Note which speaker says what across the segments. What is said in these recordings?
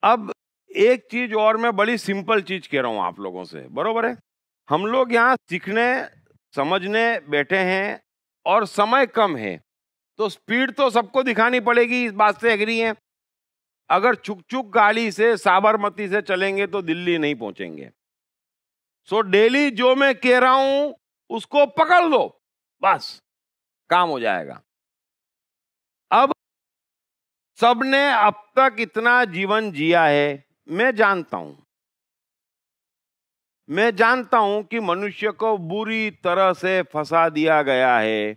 Speaker 1: अब एक चीज और, मैं बड़ी सिंपल चीज कह रहा हूं आप लोगों से, बरोबर है? हम लोग यहाँ सीखने समझने बैठे हैं और समय कम है, तो स्पीड तो सबको दिखानी पड़ेगी, इस बात से एग्री हैं? अगर छुक छुक गाड़ी से साबरमती से चलेंगे तो दिल्ली नहीं पहुंचेंगे। सो डेली जो मैं कह रहा हूं उसको पकड़ लो, बस काम हो जाएगा। अब सबने अब तक इतना जीवन जिया है, मैं जानता हूं कि मनुष्य को बुरी तरह से फंसा दिया गया है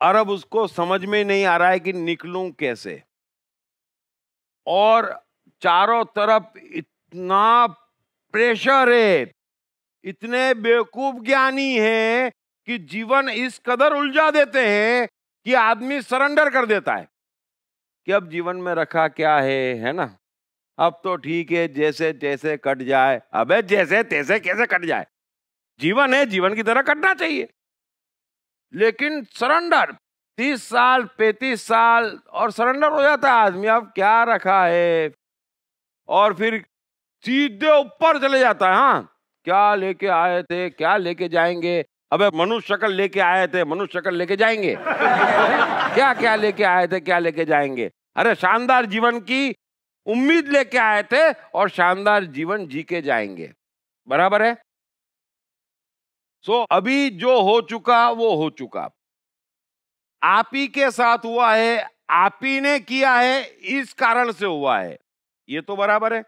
Speaker 1: और अब उसको समझ में नहीं आ रहा है कि निकलूं कैसे। और चारों तरफ इतना प्रेशर है, इतने बेवकूफ ज्ञानी हैं कि जीवन इस कदर उलझा देते हैं कि आदमी सरेंडर कर देता है कि अब जीवन में रखा क्या है ना? अब तो ठीक है, जैसे तैसे कट जाए। अबे जैसे तैसे कैसे कट जाए? जीवन है, जीवन की तरह कटना चाहिए। लेकिन सरेंडर 30 साल 35 साल और सरेंडर हो जाता है आदमी, अब क्या रखा है, और फिर सीधे ऊपर चले जाता है। हाँ, क्या लेके आए थे, क्या लेके जाएंगे? अबे मनुष्य शक्ल लेके आए थे, मनुष्य शक्ल लेके जाएंगे। क्या क्या लेके आए थे, क्या लेके जाएंगे? अरे शानदार जीवन की उम्मीद लेके आए थे और शानदार जीवन जी के जाएंगे, बराबर है? सो अभी जो हो चुका वो हो चुका, आप ही के साथ हुआ है, आप ही ने किया है, इस कारण से हुआ है, ये तो बराबर है।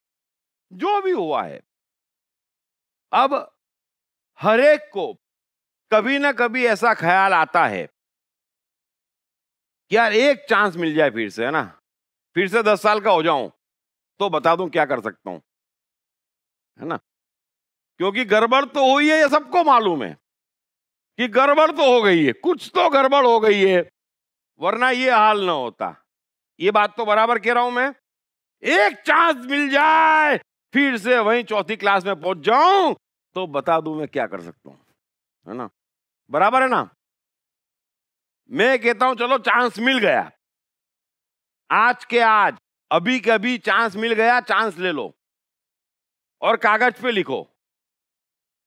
Speaker 1: जो भी हुआ है, अब हरेक को कभी ना कभी ऐसा ख्याल आता है कि यार एक चांस मिल जाए फिर से, है ना? फिर से 10 साल का हो जाऊं तो बता दूं क्या कर सकता हूं, है ना? क्योंकि गड़बड़ तो हुई है, ये सबको मालूम है कि गड़बड़ तो हो गई है, कुछ तो गड़बड़ हो गई है, वरना ये हाल ना होता। ये बात तो बराबर कह रहा हूं मैं। एक चांस मिल जाए फिर से वहीं चौथी क्लास में पहुंच जाऊं तो बता दूं मैं क्या कर सकता हूं, है ना? बराबर है ना? मैं कहता हूं चलो चांस मिल गया, आज के आज, अभी के अभी चांस मिल गया, चांस ले लो और कागज पे लिखो।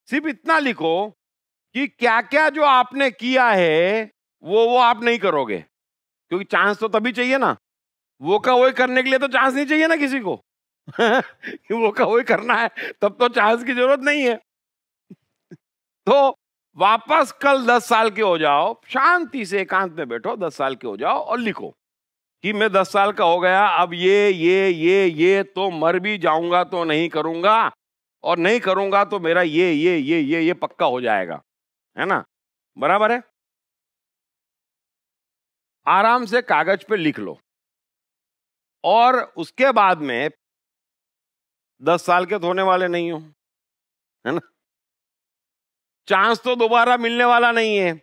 Speaker 1: सिर्फ इतना लिखो कि क्या क्या जो आपने किया है वो आप नहीं करोगे, क्योंकि चांस तो तभी चाहिए ना, वो का वही करने के लिए तो चांस नहीं चाहिए ना किसी को। कि वो का वही करना है तब तो चांस की जरूरत नहीं है। तो वापस कल 10 साल के हो जाओ, शांति से एकांत में बैठो, 10 साल के हो जाओ और लिखो कि मैं 10 साल का हो गया, अब ये तो मर भी जाऊंगा तो नहीं करूंगा, और नहीं करूंगा तो मेरा ये पक्का हो जाएगा, है ना? बराबर है? आराम से कागज पे लिख लो और उसके बाद में 10 साल के तो होने वाले नहीं हो, है ना? चांस तो दोबारा मिलने वाला नहीं है,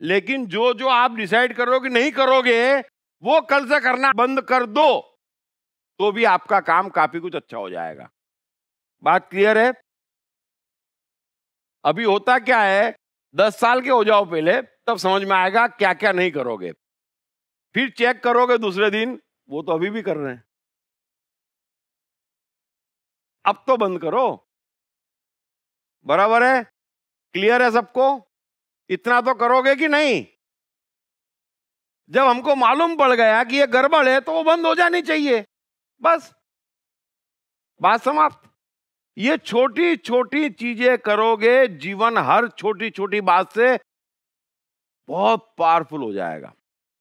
Speaker 1: लेकिन जो जो आप डिसाइड करोगे नहीं करोगे वो कल से करना बंद कर दो तो भी आपका काम काफी कुछ अच्छा हो जाएगा। बात क्लियर है? अभी होता क्या है, 10 साल के हो जाओ पहले, तब समझ में आएगा क्या क्या नहीं करोगे। फिर चेक करोगे दूसरे दिन, वो तो अभी भी कर रहे हैं, अब तो बंद करो। बराबर है? क्लियर है सबको? इतना तो करोगे कि नहीं? जब हमको मालूम पड़ गया कि ये गड़बड़ है तो वो बंद हो जानी चाहिए, बस बात समाप्त। ये छोटी छोटी चीजें करोगे, जीवन हर छोटी छोटी बात से बहुत पावरफुल हो जाएगा।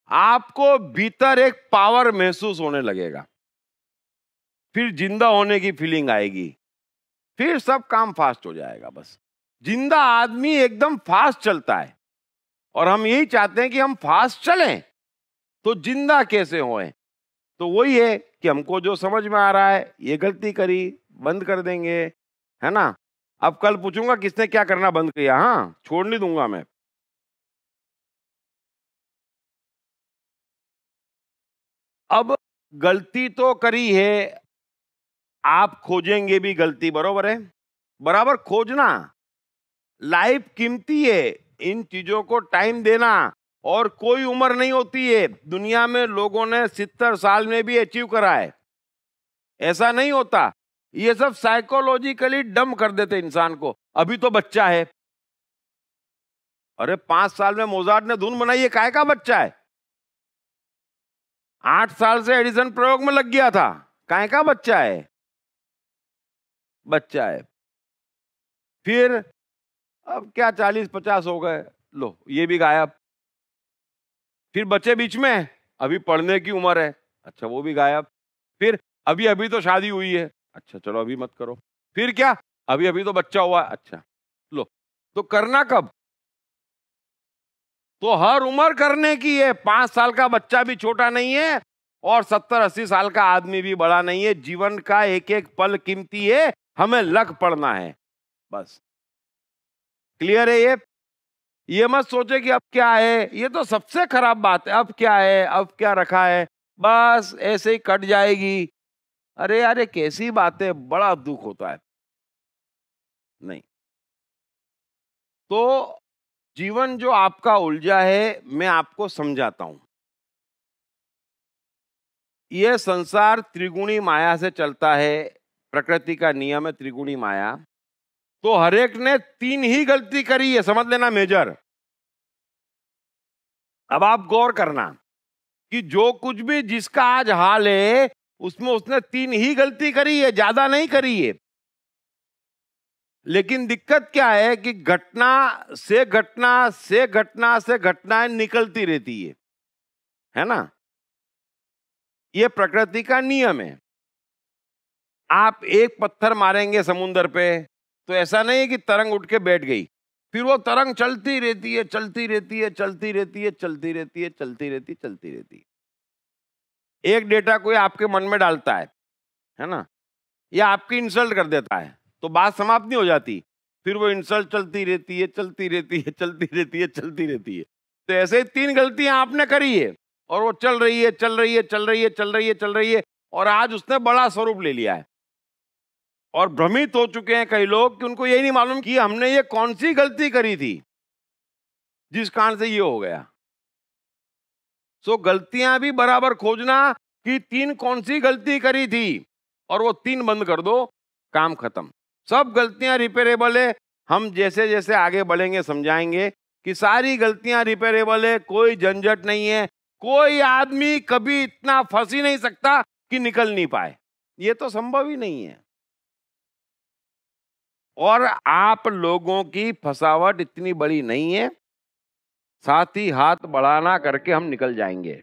Speaker 1: आपको भीतर एक पावर महसूस होने लगेगा, फिर जिंदा होने की फीलिंग आएगी, फिर सब काम फास्ट हो जाएगा। बस जिंदा आदमी एकदम फास्ट चलता है और हम यही चाहते हैं कि हम फास्ट चलें, तो जिंदा कैसे होएं? तो वही है कि हमको जो समझ में आ रहा है, ये गलती करी, बंद कर देंगे, है ना? अब कल पूछूंगा किसने क्या करना बंद किया, हाँ, छोड़ नहीं दूंगा मैं। अब गलती तो करी है, आप खोजेंगे भी गलती, बरोबर है? बराबर खोजना, लाइफ कीमती है, इन चीजों को टाइम देना, और कोई उम्र नहीं होती है। दुनिया में लोगों ने 70 साल में भी अचीव करा है, ऐसा नहीं होता। ये सब साइकोलॉजिकली डम कर देते इंसान को। अभी तो बच्चा है, अरे 5 साल में मोजार्ट ने धुन बनाई है, काय का बच्चा है। 8 साल से एडिसन प्रयोग में लग गया था, काय का बच्चा है, बच्चा है। फिर अब क्या 40-50 हो गए, लो ये भी गायब। फिर बच्चे बीच में, अभी पढ़ने की उम्र है, अच्छा वो भी गायब। फिर अभी अभी तो शादी हुई है, अच्छा चलो अभी मत करो। फिर क्या, अभी अभी तो बच्चा हुआ, अच्छा लो। तो करना कब? तो हर उम्र करने की है। 5 साल का बच्चा भी छोटा नहीं है और 70-80 साल का आदमी भी बड़ा नहीं है। जीवन का एक एक पल कीमती है, हमें लग पड़ना है बस। क्लियर है ये मत सोचे कि अब क्या है, ये तो सबसे खराब बात है। अब क्या है, अब क्या रखा है, बस ऐसे ही कट जाएगी। अरे यार ये कैसी बात है, बड़ा दुख होता है। नहीं, तो जीवन जो आपका उलझा है, मैं आपको समझाता हूं। यह संसार त्रिगुणी माया से चलता है, प्रकृति का नियम है त्रिगुणी माया। तो हर एक ने 3 ही गलती करी है, समझ लेना मेजर। अब आप गौर करना कि जो कुछ भी जिसका आज हाल है, उसमें उसने 3 ही गलती करी है, ज्यादा नहीं करी है। लेकिन दिक्कत क्या है कि घटना से घटना से घटना से घटनाएं निकलती रहती है ना। यह प्रकृति का नियम है। आप एक पत्थर मारेंगे समुद्र पे, तो ऐसा नहीं है कि तरंग उठ के बैठ गई, फिर वो तरंग चलती रहती है, चलती रहती है, चलती रहती है, चलती रहती है, चलती रहती है, चलती रहती है। एक डेटा कोई आपके मन में डालता है ना, या आपकी इंसल्ट कर देता है, तो बात समाप्त नहीं हो जाती। फिर वो इंसल्ट चलती रहती है, चलती रहती है, चलती रहती है, चलती रहती है। तो ऐसे ही 3 गलतियां आपने करी है और वो चल रही है, चल रही है, चल रही है, चल रही है, चल रही है, और आज उसने बड़ा स्वरूप ले लिया है। और भ्रमित हो चुके हैं कई लोग कि उनको यही नहीं मालूम कि हमने ये कौन सी गलती करी थी जिस कारण से ये हो गया। सो गलतियां भी बराबर खोजना कि 3 कौन सी गलती करी थी, और वो 3 बंद कर दो, काम खत्म। सब गलतियां रिपेयरेबल है। हम जैसे जैसे आगे बढ़ेंगे समझाएंगे कि सारी गलतियां रिपेयरेबल है, कोई झंझट नहीं है। कोई आदमी कभी इतना फंस ही नहीं सकता कि निकल नहीं पाए, ये तो संभव ही नहीं है। और आप लोगों की फंसावट इतनी बड़ी नहीं है, साथ ही हाथ बढ़ाना करके हम निकल जाएंगे।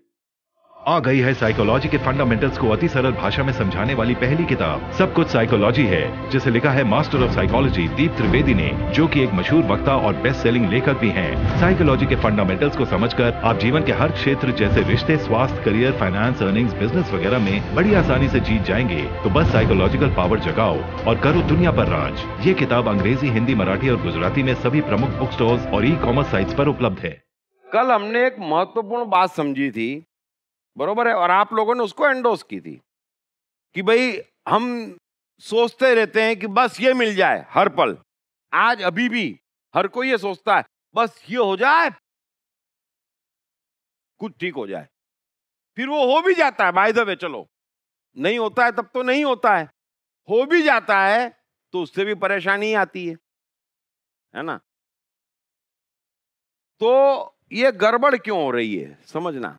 Speaker 2: आ गई है साइकोलॉजी के फंडामेंटल्स को अति सरल भाषा में समझाने वाली पहली किताब सब कुछ साइकोलॉजी है, जिसे लिखा है मास्टर ऑफ साइकोलॉजी दीप त्रिवेदी ने, जो कि एक मशहूर वक्ता और बेस्ट सेलिंग लेखक भी हैं। साइकोलॉजी के फंडामेंटल्स को समझकर आप जीवन के हर क्षेत्र जैसे रिश्ते, स्वास्थ्य, करियर, फाइनेंस, अर्निंग्स, बिजनेस वगैरह में बड़ी आसानी से जीत जाएंगे। तो बस साइकोलॉजिकल पावर जगाओ और करो दुनिया पर राज। ये किताब अंग्रेजी, हिंदी, मराठी और गुजराती में सभी प्रमुख बुक स्टोर्स और ई-कॉमर्स साइट्स पर उपलब्ध है।
Speaker 1: कल हमने एक महत्वपूर्ण बात समझी थी, बरोबर है, और आप लोगों ने उसको एंडोर्स की थी कि भाई हम सोचते रहते हैं कि बस ये मिल जाए हर पल। आज अभी भी हर कोई ये सोचता है बस ये हो जाए, कुछ ठीक हो जाए। फिर वो हो भी जाता है, बाय द वे, चलो नहीं होता है तब तो नहीं होता है, हो भी जाता है तो उससे भी परेशानी आती है ना। तो ये गड़बड़ क्यों हो रही है समझना।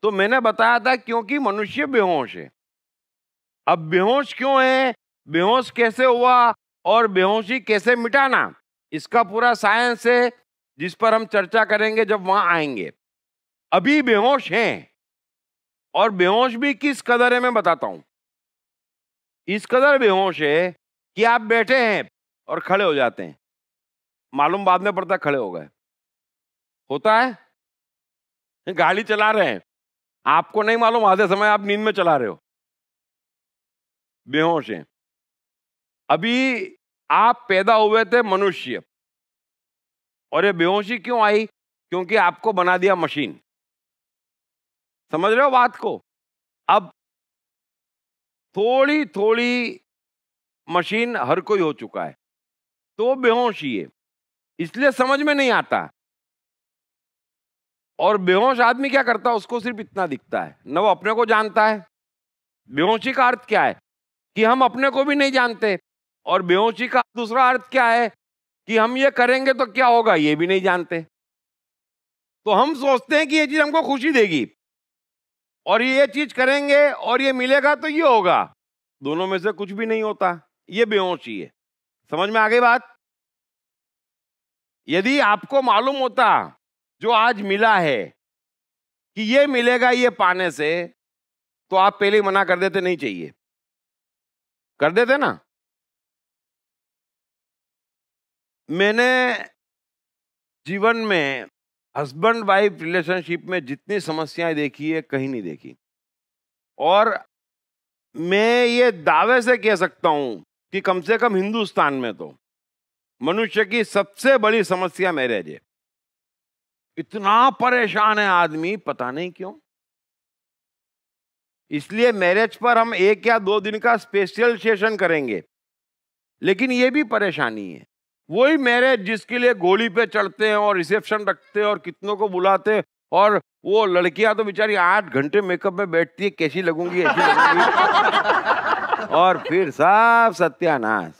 Speaker 1: तो मैंने बताया था क्योंकि मनुष्य बेहोश है। अब बेहोश क्यों है, बेहोश कैसे हुआ और बेहोशी कैसे मिटाना, इसका पूरा साइंस है जिस पर हम चर्चा करेंगे जब वहां आएंगे। अभी बेहोश हैं, और बेहोश भी किस कदर है मैं बताता हूं। इस कदर बेहोश है कि आप बैठे हैं और खड़े हो जाते हैं, मालूम बाद में पड़ता खड़े हो गए। होता है, गाड़ी चला रहे हैं, आपको नहीं मालूम आधे समय आप नींद में चला रहे हो, बेहोश हैं। अभी आप पैदा हुए थे मनुष्य, और ये बेहोशी क्यों आई, क्योंकि आपको बना दिया मशीन। समझ रहे हो बात को। अब थोड़ी थोड़ी मशीन हर कोई हो चुका है, तो बेहोशी है, इसलिए समझ में नहीं आता। और बेहोश आदमी क्या करता है, उसको सिर्फ इतना दिखता है, न वो अपने को जानता है। बेहोशी का अर्थ क्या है, कि हम अपने को भी नहीं जानते, और बेहोशी का दूसरा अर्थ क्या है कि हम ये करेंगे तो क्या होगा ये भी नहीं जानते। तो हम सोचते हैं कि ये चीज हमको खुशी देगी, और ये चीज करेंगे और ये मिलेगा तो ये होगा, दोनों में से कुछ भी नहीं होता, ये बेहोशी है। समझ में आ गई बात? यदि आपको मालूम होता जो आज मिला है कि ये मिलेगा ये पाने से, तो आप पहले ही मना कर देते, नहीं चाहिए, कर देते ना। मैंने जीवन में हस्बैंड वाइफ रिलेशनशिप में जितनी समस्याएं देखी है कहीं नहीं देखी, और मैं ये दावे से कह सकता हूं कि कम से कम हिंदुस्तान में तो मनुष्य की सबसे बड़ी समस्या मैरिज है। इतना परेशान है आदमी, पता नहीं क्यों। इसलिए मैरिज पर हम 1 या 2 दिन का स्पेशल सेशन करेंगे, लेकिन ये भी परेशानी है। वही मैरिज जिसके लिए गोली पे चढ़ते हैं और रिसेप्शन रखते हैं और कितनों को बुलाते हैं, और वो लड़कियां तो बेचारी 8 घंटे मेकअप में बैठती है, कैसी लगूंगी ऐसी लगूंगी, और फिर सब सत्यानाश।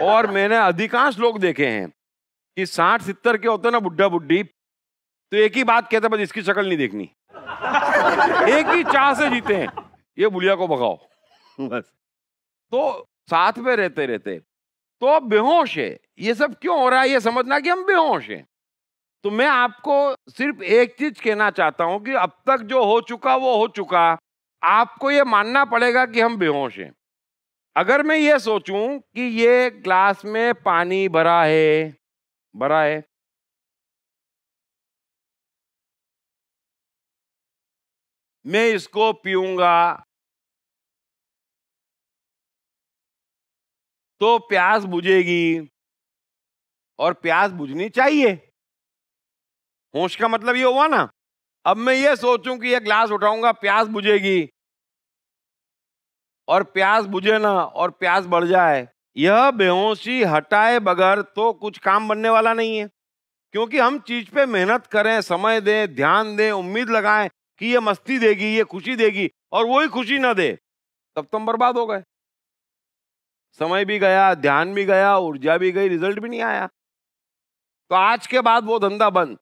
Speaker 1: और मैंने अधिकांश लोग देखे हैं कि 60-70 के होते ना बुढ़ा बुढ़ी, तो एक ही बात कहते, बस इसकी शक्ल नहीं देखनी। एक ही चाह से जीते हैं, ये बुढ़िया को भगाओ बस। तो साथ में रहते रहते तो बेहोश है। ये सब क्यों हो रहा है, ये समझना कि हम बेहोश हैं। तो मैं आपको सिर्फ एक चीज कहना चाहता हूं कि अब तक जो हो चुका वो हो चुका, आपको ये मानना पड़ेगा कि हम बेहोश हैं। अगर मैं ये सोचूं कि ये ग्लास में पानी भरा है, मैं इसको पीऊंगा तो प्यास बुझेगी, और प्यास बुझनी चाहिए। होश का मतलब ये हुआ ना। अब मैं ये सोचूं कि ये ग्लास उठाऊंगा, प्यास बुझेगी, और प्यास बुझे ना और प्यास बढ़ जाए, यह बेहोशी हटाए बगैर तो कुछ काम बनने वाला नहीं है। क्योंकि हम चीज पे मेहनत करें, समय दें, ध्यान दें, उम्मीद लगाएं कि ये मस्ती देगी, ये खुशी देगी, और वही खुशी ना दे, तब तो हम बर्बाद हो गए। समय भी गया, ध्यान भी गया, ऊर्जा भी गई, रिजल्ट भी नहीं आया। तो आज के बाद वो धंधा बंद,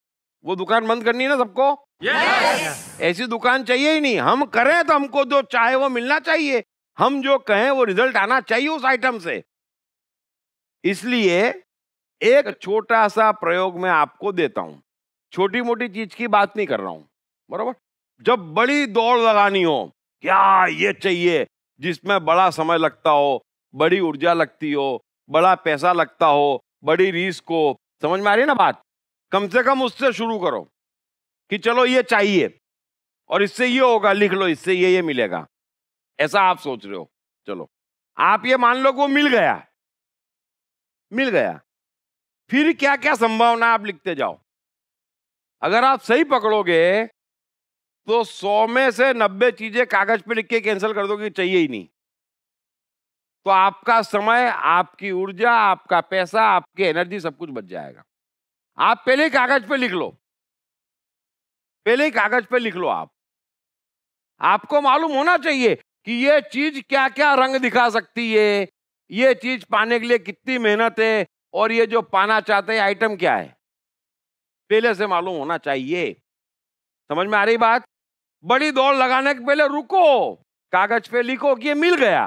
Speaker 1: वो दुकान बंद करनी है ना सबको। yes! ऐसी दुकान चाहिए ही नहीं। हम करें तो हमको जो चाहे वो मिलना चाहिए, हम जो कहें वो रिजल्ट आना चाहिए उस आइटम से। इसलिए एक छोटा सा प्रयोग मैं आपको देता हूं। छोटी मोटी चीज की बात नहीं कर रहा हूं, बराबर। जब बड़ी दौड़ लगानी हो, क्या ये चाहिए जिसमें बड़ा समय लगता हो, बड़ी ऊर्जा लगती हो, बड़ा पैसा लगता हो, बड़ी रिस्क हो, समझ में आ रही है ना बात? कम से कम उससे शुरू करो कि चलो ये चाहिए और इससे ये होगा, लिख लो, इससे ये मिलेगा, ऐसा आप सोच रहे हो। चलो आप ये मान लो कि वो मिल गया, फिर क्या क्या संभावना आप लिखते जाओ। अगर आप सही पकड़ोगे तो 100 में से 90 चीजें कागज पे लिख के कैंसिल कर दोगे, चाहिए ही नहीं। तो आपका समय, आपकी ऊर्जा, आपका पैसा, आपकी एनर्जी, सब कुछ बच जाएगा। आप पहले ही कागज पे लिख लो, आपको मालूम होना चाहिए कि ये चीज क्या क्या रंग दिखा सकती है, ये चीज पाने के लिए कितनी मेहनत है, और ये जो पाना चाहते हैं आइटम क्या है, पहले से मालूम होना चाहिए। समझ में आ रही बात? बड़ी दौड़ लगाने के पहले रुको, कागज पे लिखो कि ये मिल गया,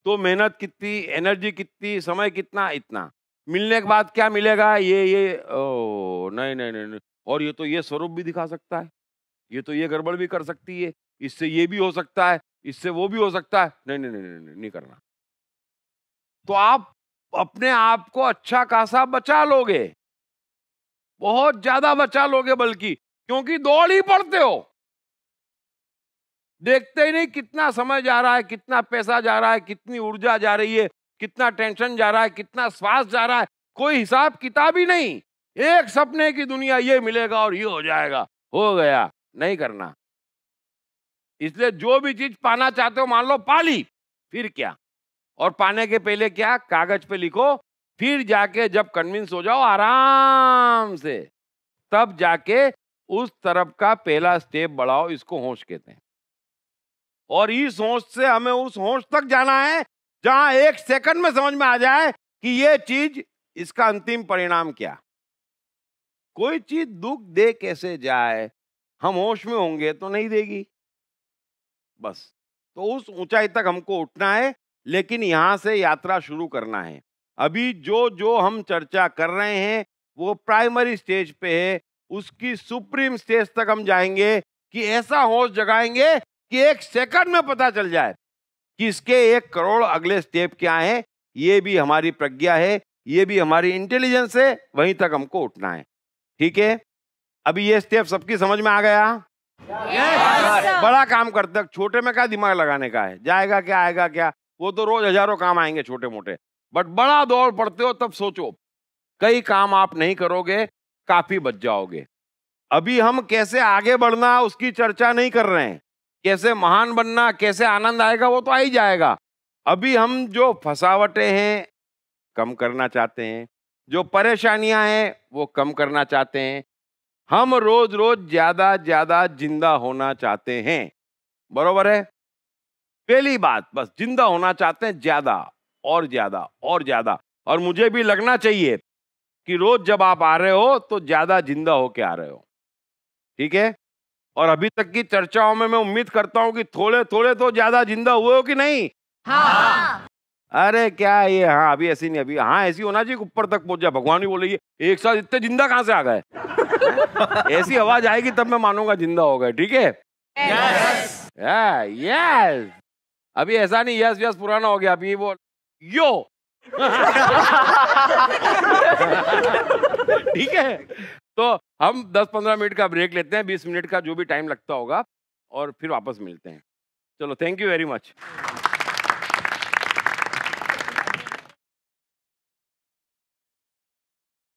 Speaker 1: तो मेहनत कितनी, एनर्जी कितनी, समय कितना, इतना। मिलने के बाद क्या मिलेगा, ये ओ नहीं, और ये तो ये स्वरूप भी दिखा सकता है, ये तो ये गड़बड़ भी कर सकती है, इससे ये भी हो सकता है, इससे वो भी हो सकता है, नहीं करना। तो आप अपने आप को अच्छा खासा बचा लोगे, बहुत ज्यादा बचा लोगे, बल्कि, क्योंकि दौड़ ही पड़ते हो। देखते ही नहीं कितना समय जा रहा है, कितना पैसा जा रहा है, कितनी ऊर्जा जा रही है, कितना टेंशन जा रहा है, कितना श्वास जा रहा है, कोई हिसाब किताब ही नहीं। एक सपने की दुनिया, ये मिलेगा और ये हो जाएगा, हो गया, नहीं करना। इसलिए जो भी चीज पाना चाहते हो, मान लो पा ली, फिर क्या? और पाने के पहले क्या, कागज पे लिखो, फिर जाके जब कन्विंस हो जाओ आराम से, तब जाके उस तरफ का पहला स्टेप बढ़ाओ। इसको होश कहते हैं। और इस होश से हमें उस होश तक जाना है जहां 1 सेकंड में समझ में आ जाए कि ये चीज, इसका अंतिम परिणाम क्या। कोई चीज दुख दे कैसे जाए, हम होश में होंगे तो नहीं देगी। बस, तो उस ऊंचाई तक हमको उठना है, लेकिन यहां से यात्रा शुरू करना है। अभी जो जो हम चर्चा कर रहे हैं वो प्राइमरी स्टेज पे है, उसकी सुप्रीम स्टेज तक हम जाएंगे कि ऐसा होश जगाएंगे कि 1 सेकंड में पता चल जाए कि इसके 1 करोड़ अगले स्टेप क्या है। ये भी हमारी प्रज्ञा है, ये भी हमारी इंटेलिजेंस है, वहीं तक हमको उठना है। ठीक है, अभी ये स्टेप सबकी समझ में आ गया? बड़ा काम करते हैं, छोटे में क्या दिमाग लगाने का है, जाएगा क्या आएगा क्या, वो तो रोज हजारों काम आएंगे छोटे मोटे। बट बड़ा दौड़ पड़ते हो तब सोचो, कई काम आप नहीं करोगे, काफी बच जाओगे। अभी हम कैसे आगे बढ़ना उसकी चर्चा नहीं कर रहे हैं, कैसे महान बनना, कैसे आनंद आएगा वो तो आ ही जाएगा। अभी हम जो फसावटें हैं कम करना चाहते हैं, जो परेशानियां हैं वो कम करना चाहते हैं। हम रोज रोज ज्यादा ज्यादा जिंदा होना चाहते हैं, बरोबर है? पहली बात, बस जिंदा होना चाहते हैं, ज्यादा और ज्यादा और ज्यादा। और मुझे भी लगना चाहिए कि रोज जब आप आ रहे हो तो ज्यादा जिंदा होके आ रहे हो। ठीक है, और अभी तक की चर्चाओं में मैं उम्मीद करता हूं कि थोड़े थोड़े तो ज्यादा जिंदा हुए हो कि नहीं?
Speaker 3: हाँ।
Speaker 1: अरे क्या ये, हाँ अभी ऐसी नहीं, अभी हाँ ऐसी होना चाहिए, ऊपर तक पहुंच जाए। भगवान भी बोलेगी एक साथ इतने जिंदा कहां से आ गए? ऐसी आवाज आएगी तब मैं मानूंगा जिंदा हो गए। ठीक है,
Speaker 3: यस।
Speaker 1: यस। अभी ऐसा नहीं यस यस पुराना हो गया, अभी वो यो। ठीक है, तो हम 10-15 मिनट का ब्रेक लेते हैं, 20 मिनट का जो भी टाइम लगता होगा, और फिर वापस मिलते हैं। चलो, थैंक यू वेरी मच।